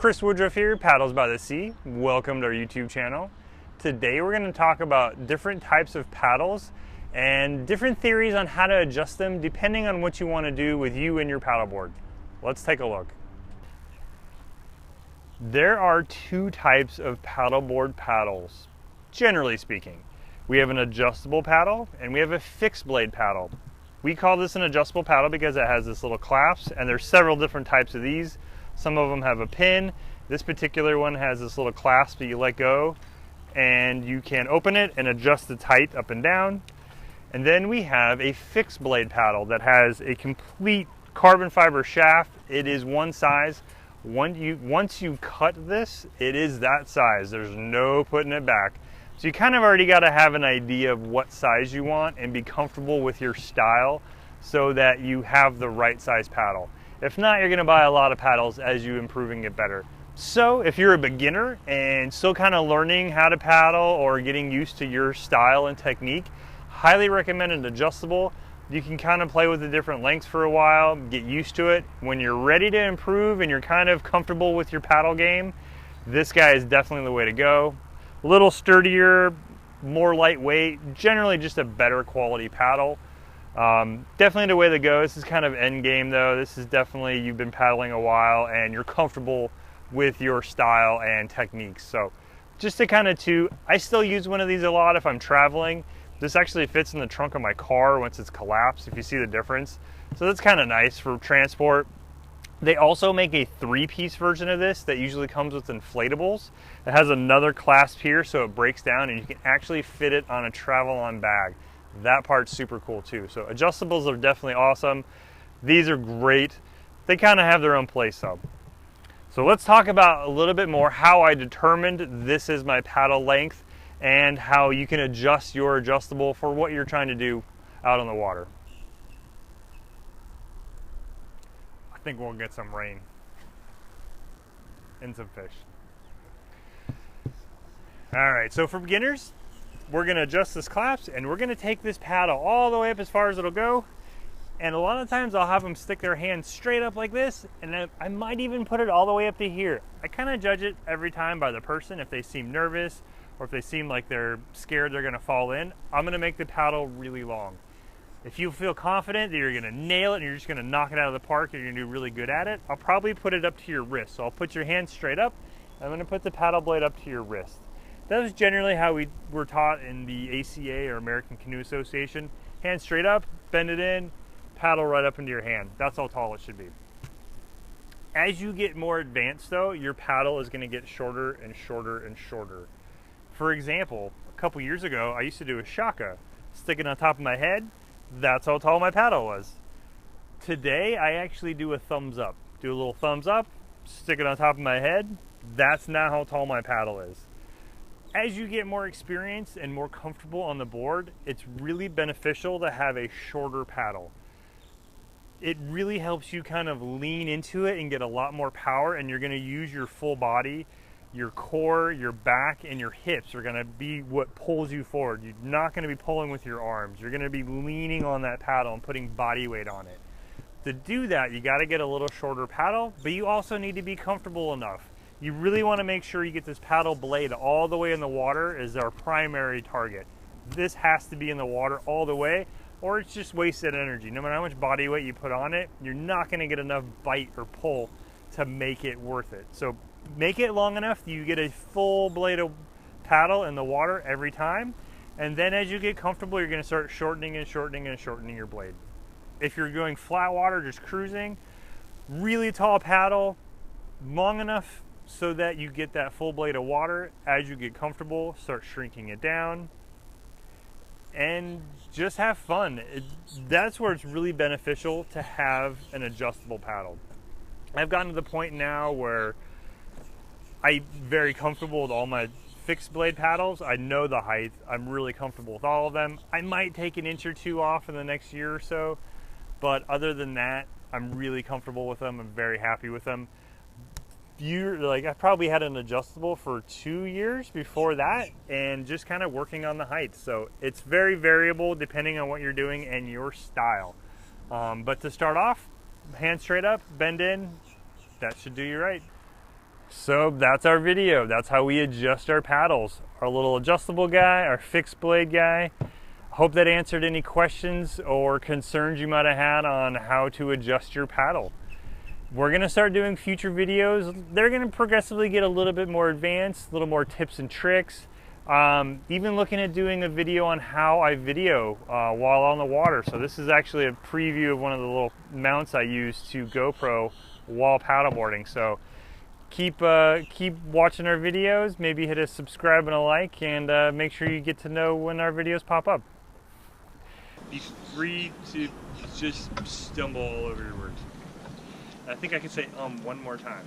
Chris Woodruff here, Paddles by the Sea. Welcome to our YouTube channel. Today we're going to talk about different types of paddles and different theories on how to adjust them depending on what you want to do with you and your paddleboard. Let's take a look. There are two types of paddleboard paddles, generally speaking. We have an adjustable paddle and we have a fixed blade paddle. We call this an adjustable paddle because it has this little clasp, and there's several different types of these. Some of them have a pin. This particular one has this little clasp that you let go and you can open it and adjust the height up and down. And then we have a fixed blade paddle that has a complete carbon fiber shaft. It is one size. Once you cut this, it is that size. There's no putting it back. So you kind of already got to have an idea of what size you want and be comfortable with your style so that you have the right size paddle. If not, you're going to buy a lot of paddles as you improve and get better. So if you're a beginner and still kind of learning how to paddle or getting used to your style and technique, highly recommend an adjustable. You can kind of play with the different lengths for a while, get used to it. When you're ready to improve and you're kind of comfortable with your paddle game, this guy is definitely the way to go. A little sturdier, more lightweight, generally just a better quality paddle. Definitely the way to go. This is kind of end game though. This is definitely, you've been paddling a while and you're comfortable with your style and techniques. So just to kind of I still use one of these a lot if I'm traveling. This actually fits in the trunk of my car once it's collapsed, if you see the difference. So that's kind of nice for transport. They also make a 3-piece version of this that usually comes with inflatables. It has another clasp here so it breaks down and you can actually fit it on a travel-on bag. That part's super cool too. So adjustables are definitely awesome. These are great. They kind of have their own place though. So let's talk about a little bit more how I determined this is my paddle length and how you can adjust your adjustable for what you're trying to do out on the water. I think we'll get some rain and some fish. All right, so for beginners, we're gonna adjust this clasp and we're gonna take this paddle all the way up as far as it'll go. And a lot of times I'll have them stick their hand straight up like this, and then I might even put it all the way up to here. I kind of judge it every time by the person. If they seem nervous or if they seem like they're scared they're gonna fall in, I'm gonna make the paddle really long. If you feel confident that you're gonna nail it and you're just gonna knock it out of the park and you're gonna do really good at it, I'll probably put it up to your wrist. So I'll put your hand straight up, and I'm gonna put the paddle blade up to your wrist. That is generally how we were taught in the ACA or American Canoe Association. Hand straight up, bend it in, paddle right up into your hand. That's how tall it should be. As you get more advanced though, your paddle is gonna get shorter and shorter and shorter. For example, a couple years ago, I used to do a shaka, stick it on top of my head. That's how tall my paddle was. Today, I actually do a thumbs up. Do a little thumbs up, stick it on top of my head. That's not how tall my paddle is. As you get more experience and more comfortable on the board, it's really beneficial to have a shorter paddle. It really helps you kind of lean into it and get a lot more power, and you're gonna use your full body. Your core, your back, and your hips are gonna be what pulls you forward. You're not gonna be pulling with your arms. You're gonna be leaning on that paddle and putting body weight on it. To do that, you gotta get a little shorter paddle, but you also need to be comfortable enough. You really wanna make sure you get this paddle blade all the way in the water is our primary target. This has to be in the water all the way, or it's just wasted energy. No matter how much body weight you put on it, you're not gonna get enough bite or pull to make it worth it. So make it long enough that you get a full blade of paddle in the water every time. And then as you get comfortable, you're gonna start shortening and shortening and shortening your blade. If you're going flat water, just cruising, really tall paddle, long enough so that you get that full blade of water. As you get comfortable, start shrinking it down and just have fun. That's where it's really beneficial to have an adjustable paddle. I've gotten to the point now where I'm very comfortable with all my fixed blade paddles. I know the height. I'm really comfortable with all of them. I might take an inch or two off in the next year or so, but other than that, I'm really comfortable with them. I'm very happy with them. I probably had an adjustable for 2 years before that, and just kind of working on the height. So it's very variable depending on what you're doing and your style. But to start off, hand straight up, bend in, that should do you right. So that's our video. That's how we adjust our paddles. Our little adjustable guy, our fixed blade guy. Hope that answered any questions or concerns you might have had on how to adjust your paddle. We're gonna start doing future videos. They're gonna progressively get a little bit more advanced, a little more tips and tricks. Even looking at doing a video on how I video while on the water. So this is actually a preview of one of the little mounts I use to GoPro while paddleboarding. So keep watching our videos. Maybe hit a subscribe and a like, and make sure you get to know when our videos pop up. Be free to just stumble all over your words. I think I can say one more time.